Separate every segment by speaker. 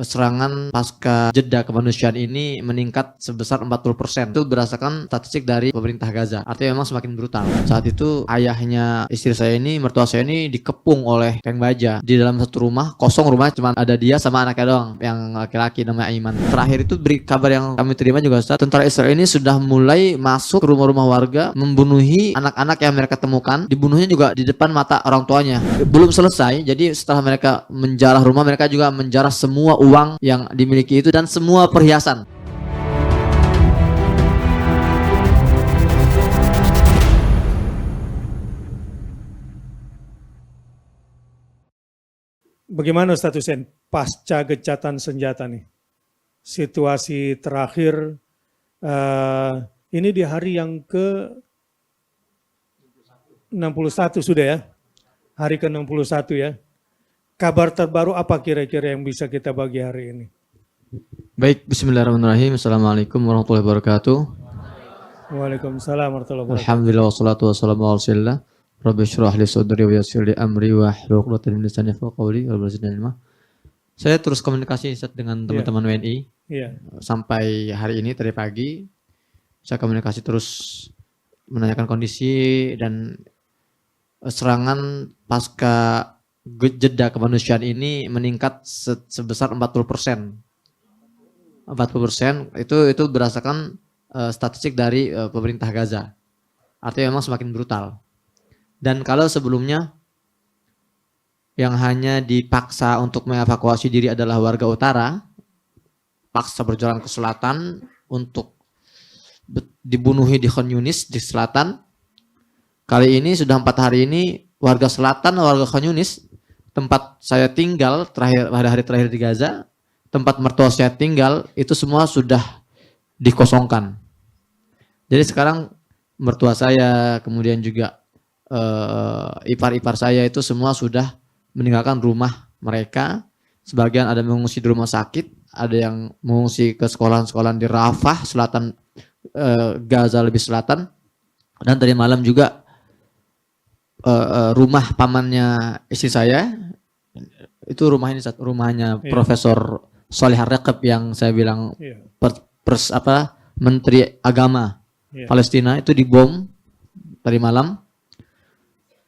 Speaker 1: serangan pasca jeda kemanusiaan ini meningkat sebesar 40%. Itu berdasarkan statistik dari pemerintah Gaza. Artinya memang semakin brutal. Saat itu ayahnya istri saya ini, mertua saya ini dikepung oleh tank baja di dalam satu rumah, kosong rumah, cuma ada dia sama anaknya doang, yang laki-laki namanya Aiman. Terakhir itu kabar yang kami terima juga, Ustaz, tentara Israel ini sudah mulai masuk ke rumah-rumah warga, membunuhi anak-anak yang mereka temukan, dibunuhnya juga di depan mata orang tuanya. Belum selesai, jadi setelah mereka menjarah rumah, mereka juga menjarah semua uang yang dimiliki itu dan semua perhiasan.
Speaker 2: Bagaimana statusnya pasca gecatan senjata nih? Situasi terakhir ini di hari yang ke 61 sudah ya? Hari ke 61 ya? Kabar terbaru apa kira-kira yang bisa kita bagi hari ini?
Speaker 1: Baik, bismillahirrahmanirrahim. Assalamualaikum warahmatullahi wabarakatuh.
Speaker 2: Waalaikumsalam warahmatullahi wabarakatuh.
Speaker 1: Alhamdulillah wassalatu wassalamu ala rasulillah. Rabbi syrah li sadri wa yassir li amri wa hlul 'uqdatam min lisani yafqahu qawli. Saya terus komunikasi dengan teman-teman WNI. Sampai hari ini tadi pagi saya komunikasi terus menanyakan kondisi dan serangan pasca jeda kemanusiaan ini meningkat sebesar 40%. 40% itu berdasarkan statistik dari pemerintah Gaza. Artinya memang semakin brutal. Dan kalau sebelumnya yang hanya dipaksa untuk mengevakuasi diri adalah warga utara, paksa berjalan ke selatan untuk dibunuhi di Khan Yunis di selatan. Kali ini sudah 4 hari ini warga selatan, warga Khan Yunis, tempat saya tinggal pada hari terakhir di Gaza, tempat mertua saya tinggal, itu semua sudah dikosongkan. Jadi sekarang mertua saya, kemudian juga ipar-ipar saya itu semua sudah meninggalkan rumah mereka. Sebagian ada mengungsi di rumah sakit, ada yang mengungsi ke sekolah-sekolah di Rafah, selatan Gaza lebih selatan. Dan tadi malam juga rumah pamannya istri saya, itu rumahnya Profesor Sholih Ar-Raqib yang saya bilang Menteri Agama Palestina, itu dibom tadi malam.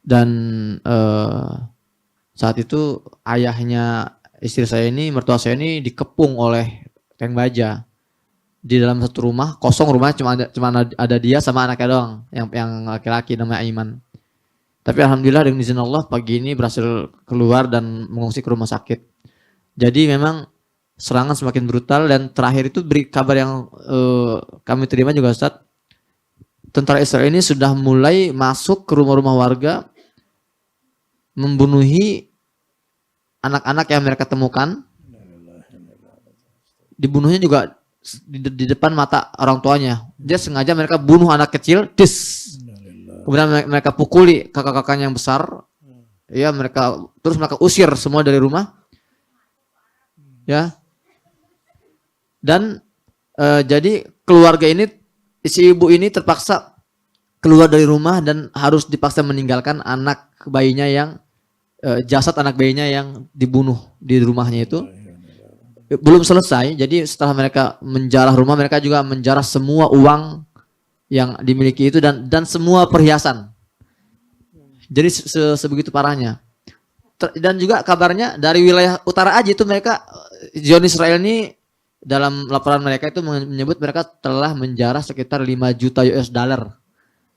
Speaker 1: Dan saat itu ayahnya istri saya ini, mertua saya ini dikepung oleh tank baja di dalam satu rumah, kosong rumah, cuma ada dia sama anaknya doang, yang laki-laki namanya Aiman. Tapi alhamdulillah dengan izin Allah pagi ini berhasil keluar dan mengungsi ke rumah sakit. Jadi memang serangan semakin brutal. Dan terakhir itu kabar yang kami terima juga, Ustaz, tentara Israel ini sudah mulai masuk ke rumah-rumah warga, membunuhi anak-anak yang mereka temukan, dibunuhnya juga di depan mata orang tuanya. Dia sengaja mereka bunuh anak kecil, kemudian mereka pukuli kakak-kakaknya yang besar, ya mereka usir semua dari rumah, ya. Dan jadi keluarga ini, si ibu ini terpaksa keluar dari rumah dan harus dipaksa meninggalkan anak bayinya jasad anak bayinya yang dibunuh di rumahnya itu. Belum selesai, jadi setelah mereka menjarah rumah, mereka juga menjarah semua uang yang dimiliki itu dan semua perhiasan. Jadi sebegitu parahnya. Dan juga kabarnya dari wilayah utara aja itu mereka, Zionis Israel ini dalam laporan mereka itu menyebut mereka telah menjarah sekitar 5 juta US dollar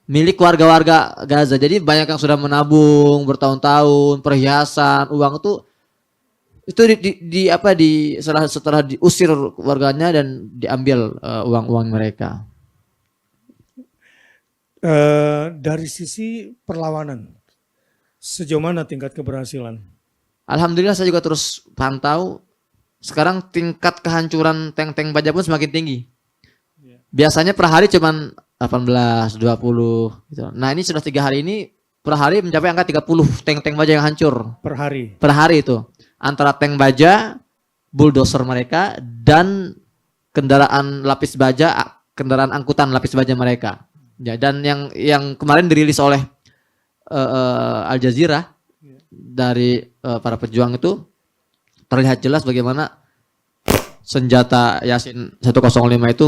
Speaker 1: milik warga-warga Gaza. Jadi banyak yang sudah menabung bertahun-tahun, perhiasan, uang itu setelah diusir warganya dan diambil uang-uang mereka.
Speaker 2: Dari sisi perlawanan, sejauh mana tingkat keberhasilan?
Speaker 1: Alhamdulillah saya juga terus pantau. Sekarang tingkat kehancuran tank-tank baja pun semakin tinggi. Biasanya per hari cuman 18, 20 gitu. Nah ini sudah 3 hari ini per hari mencapai angka 30 tank-tank baja yang hancur.
Speaker 2: Per hari?
Speaker 1: Per hari itu. Antara tank baja, bulldozer mereka, dan kendaraan lapis baja, kendaraan angkutan lapis baja mereka. Ya, dan yang kemarin dirilis oleh Al Jazeera dari para pejuang itu terlihat jelas bagaimana senjata Yasin 105 itu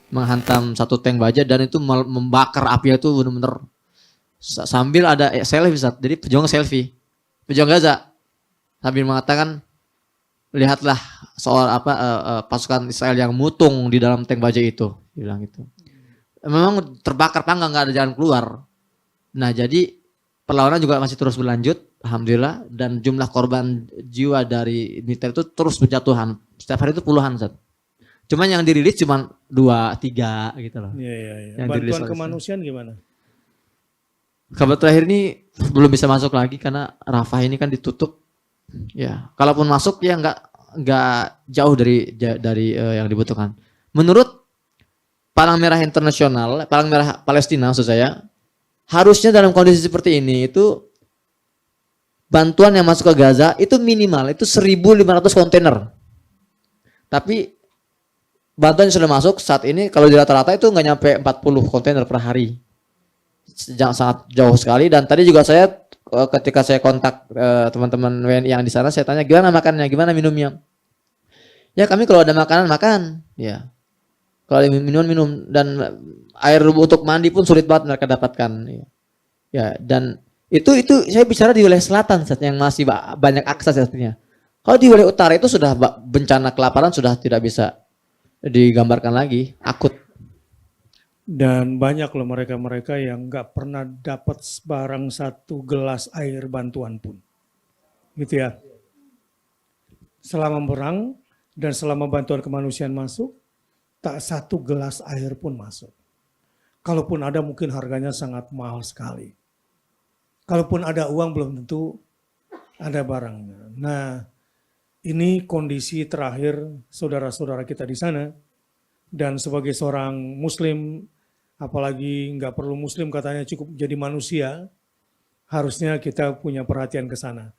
Speaker 1: menghantam satu tank baja dan itu membakar apinya itu benar-benar sambil ada selfie Ustaz. Jadi pejuang selfie. Pejuang Gaza sambil mengatakan lihatlah soal pasukan Israel yang mutung di dalam tank baja itu, bilang gitu. Memang terbakar panggang, nggak ada jalan keluar. Nah jadi perlawanan juga masih terus berlanjut, alhamdulillah, dan jumlah korban jiwa dari militer itu terus berjatuhan. Setiap hari itu puluhan, Ustaz. Cuman yang dirilis cuma 2, 3 gitu loh.
Speaker 2: Iya. Bantuan kemanusiaan gimana?
Speaker 1: Kabar terakhir ini belum bisa masuk lagi karena Rafah ini kan ditutup. Ya, kalaupun masuk ya nggak jauh dari yang dibutuhkan. Menurut Palang Merah Internasional, Palang Merah Palestina maksud saya, harusnya dalam kondisi seperti ini itu bantuan yang masuk ke Gaza itu minimal itu 1.500 kontainer. Tapi bantuan yang sudah masuk saat ini kalau di rata-rata itu nggak nyampe 40 kontainer per hari. Sangat jauh sekali. Dan tadi juga saya ketika saya kontak teman-teman WNI yang di sana, saya tanya gimana makannya, gimana minumnya. Ya kami kalau ada makanan makan, ya. Kalau ada minum dan air untuk mandi pun sulit banget mereka dapatkan. Ya dan itu saya bicara di wilayah selatan saat yang masih banyak akses artinya. Kalau di wilayah utara itu sudah bencana kelaparan sudah tidak bisa digambarkan lagi, akut.
Speaker 2: Dan banyak loh mereka-mereka yang nggak pernah dapat sebarang satu gelas air bantuan pun. Gitu ya. Selama perang dan selama bantuan kemanusiaan masuk, tak satu gelas air pun masuk. Kalaupun ada mungkin harganya sangat mahal sekali. Kalaupun ada uang belum tentu ada barangnya. Nah, ini kondisi terakhir saudara-saudara kita di sana. Dan sebagai seorang muslim, apalagi nggak perlu muslim katanya cukup jadi manusia, harusnya kita punya perhatian ke sana.